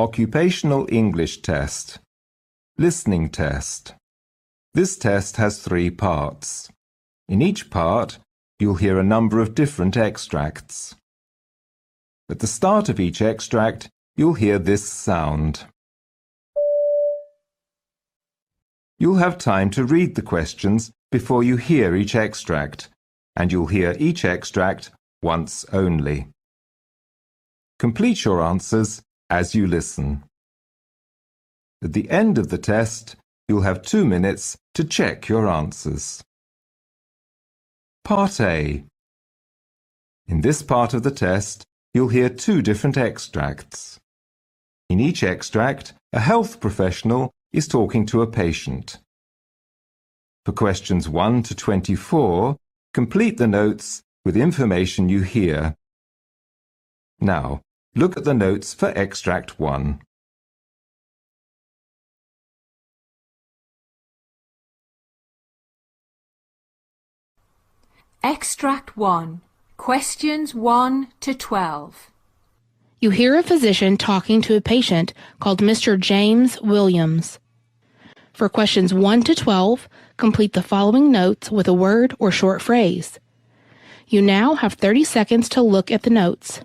Occupational English test. Listening test. This test has 3 parts. In each part, you'll hear a number of different extracts. At the start of each extract, you'll hear this sound. You'll have time to read the questions before you hear each extract, and you'll hear each extract once only. Complete your answers as you listen. At the end of the test, you'll have 2 minutes to check your answers. Part A. In this part of the test, you'll hear 2 different extracts. In each extract, a health professional is talking to a patient. For questions 1 to 24, complete the notes with information you hear. Now, look at the notes for extract 1. Extract 1. Questions 1 to 12. You hear a physician talking to a patient called Mr. James Williams. For questions 1 to 12, complete the following notes with a word or short phrase. You now have 30 seconds to look at the notes.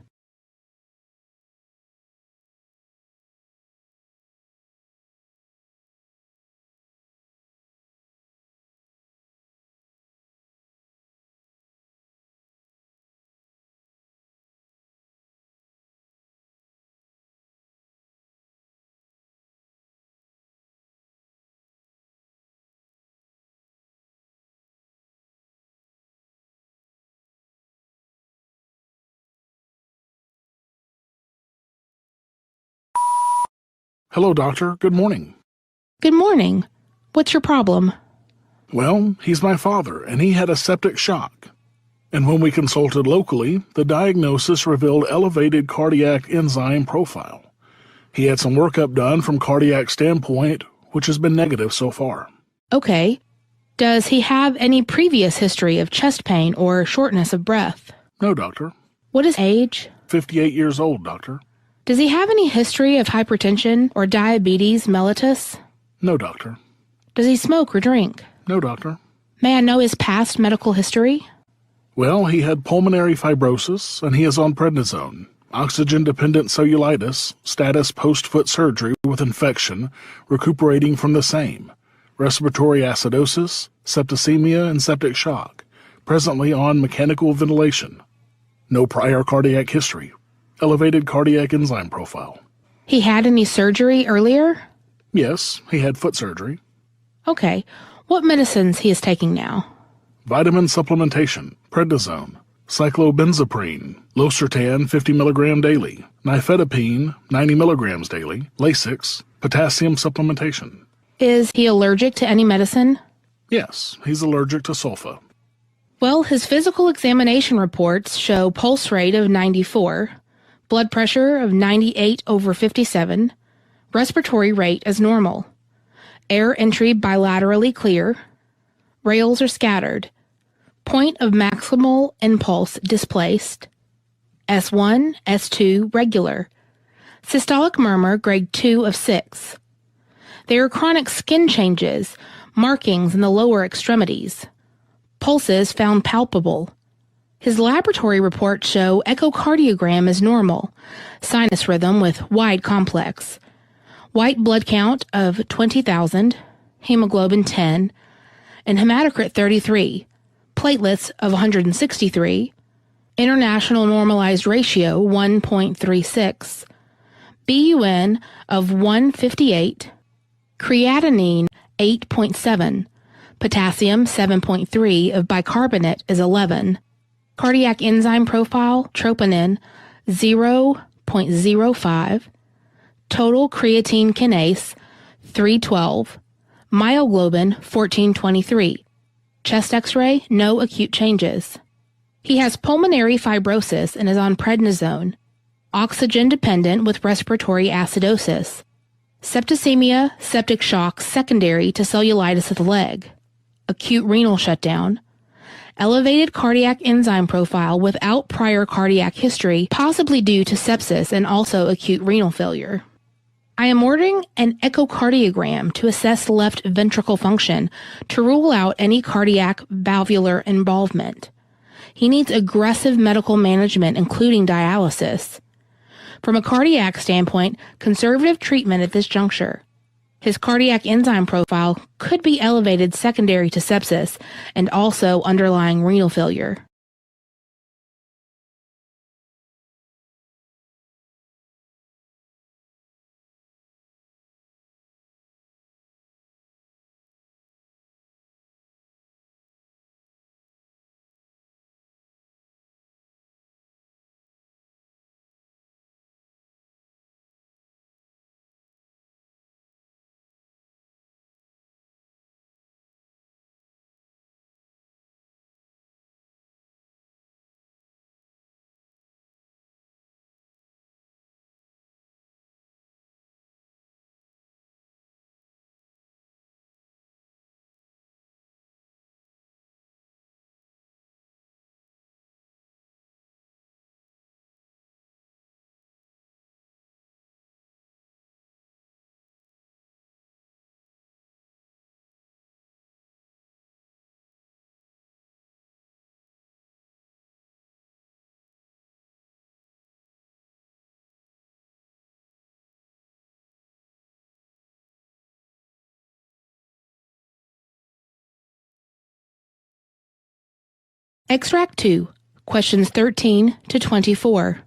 Hello, doctor. Good morning. Good morning. What's your problem? Well, he's my father, and he had a septic shock. And when we consulted locally, the diagnosis revealed elevated cardiac enzyme profile. He had some workup done from cardiac standpoint, which has been negative so far. Okay. Does he have any previous history of chest pain or shortness of breath? No, doctor. What is age? 58 years old, doctor. Does he have any history of hypertension or diabetes mellitus? No, doctor. Does he smoke or drink? No, doctor. May I know his past medical history? Well, he had pulmonary fibrosis, and he is on prednisone, oxygen-dependent cellulitis, status post-foot surgery with infection, recuperating from the same, respiratory acidosis, septicemia, and septic shock, presently on mechanical ventilation. No prior cardiac history. Elevated cardiac enzyme profile. He had any surgery earlier? Yes, he had foot surgery. Okay. What medicines he is taking now? Vitamin supplementation, prednisone, cyclobenzaprine, losartan 50 mg daily, nifedipine 90 mg daily, Lasix, potassium supplementation. Is he allergic to any medicine? Yes, he's allergic to sulfa. Well, his physical examination reports show pulse rate of 94, blood pressure of 98/57, respiratory rate as normal, air entry bilaterally clear, rails are scattered, point of maximal impulse displaced, S1, S2 regular, systolic murmur grade 2 of 6. There are chronic skin changes, markings in the lower extremities, pulses found palpable. His laboratory reports show echocardiogram is normal, sinus rhythm with wide complex, white blood count of 20,000, hemoglobin 10, and hematocrit 33, platelets of 163, international normalized ratio 1.36, BUN of 158, creatinine 8.7, potassium 7.3 of bicarbonate is 11, cardiac enzyme profile, troponin, 0.05, total creatine kinase, 312, myoglobin, 1423, chest x-ray, no acute changes. He has pulmonary fibrosis and is on prednisone, oxygen-dependent with respiratory acidosis, septicemia, septic shock secondary to cellulitis of the leg, acute renal shutdown, elevated cardiac enzyme profile without prior cardiac history, possibly due to sepsis and also acute renal failure. I am ordering an echocardiogram to assess left ventricle function to rule out any cardiac valvular involvement. He needs aggressive medical management, including dialysis. From a cardiac standpoint, conservative treatment at this juncture. His cardiac enzyme profile could be elevated secondary to sepsis and also underlying renal failure. Extract 2, questions 13 to 24.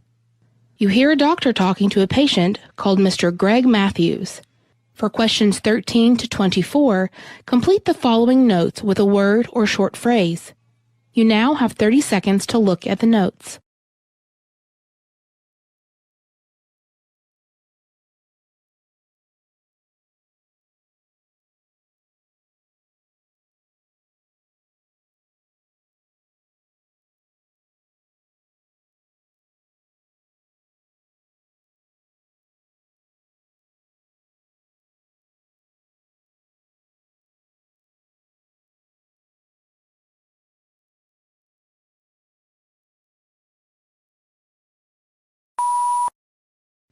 You hear a doctor talking to a patient called Mr. Greg Matthews. For questions 13 to 24, complete the following notes with a word or short phrase. You now have 30 seconds to look at the notes.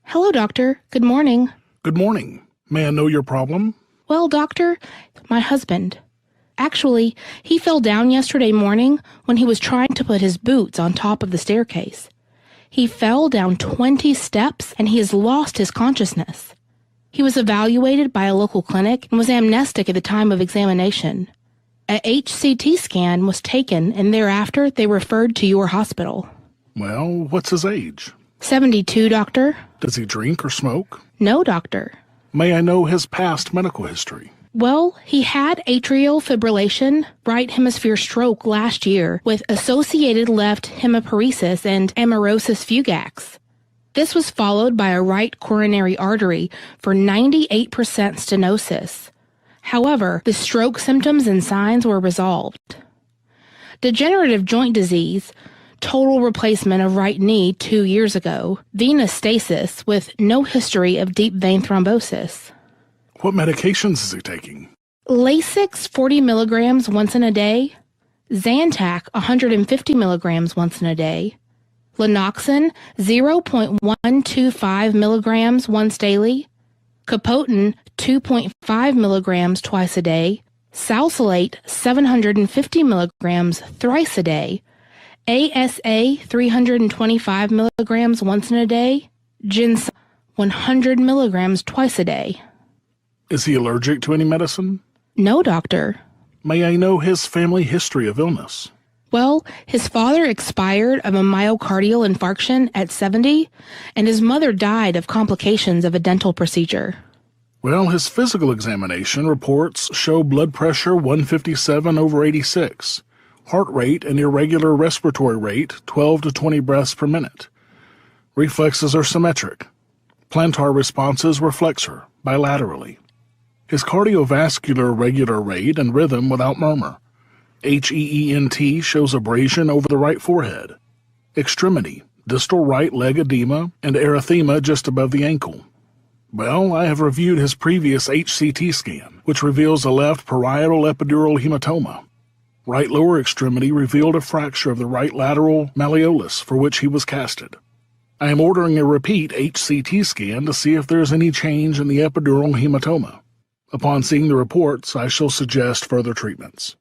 Hello, doctor. Good morning. Good morning. May I know your problem? Well, doctor, my husband. Actually, he fell down yesterday morning when he was trying to put his boots on top of the staircase. He fell down 20 steps and he has lost his consciousness. He was evaluated by a local clinic and was amnestic at the time of examination. A HCT scan was taken and thereafter they referred to your hospital. Well, what's his age? 72, doctor. Does he drink or smoke? No, doctor. May I know his past medical history? Well, he had atrial fibrillation, right hemisphere stroke last year with associated left hemiparesis and amaurosis fugax. This was followed by a right coronary artery for 98% stenosis. However, the stroke symptoms and signs were resolved. Degenerative joint disease, total replacement of right knee 2 years ago, venous stasis with no history of deep vein thrombosis. What medications is he taking? Lasix 40 milligrams once in a day, Zantac 150 milligrams once in a day, Lanoxin 0.125 milligrams once daily, Capoten 2.5 milligrams twice a day, Salsalate 750 milligrams thrice a day, ASA 325 milligrams once in a day, Ginseng 100 milligrams twice a day. Is he allergic to any medicine? No, doctor. May I know his family history of illness? Well, his father expired of a myocardial infarction at 70, and his mother died of complications of a dental procedure. Well, his physical examination reports show blood pressure 157/86. Heart rate and irregular respiratory rate 12 to 20 breaths per minute. Reflexes are symmetric. Plantar responses were flexor, bilaterally. His cardiovascular regular rate and rhythm without murmur. HEENT shows abrasion over the right forehead. Extremity, distal right leg edema and erythema just above the ankle. Well, I have reviewed his previous HCT scan, which reveals a left parietal epidural hematoma. Right lower extremity revealed a fracture of the right lateral malleolus for which he was casted. I am ordering a repeat HCT scan to see if there is any change in the epidural hematoma. Upon seeing the reports, I shall suggest further treatments.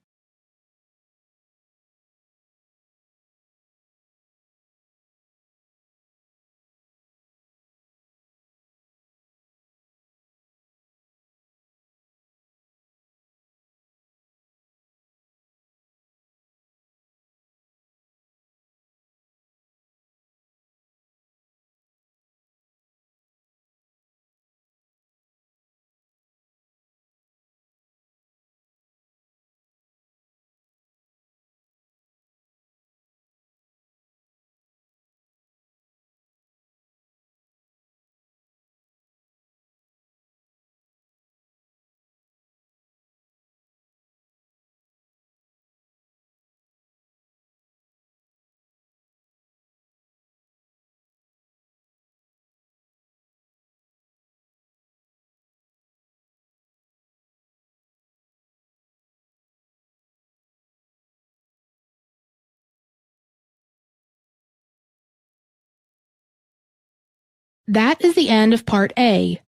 That is the end of Part A.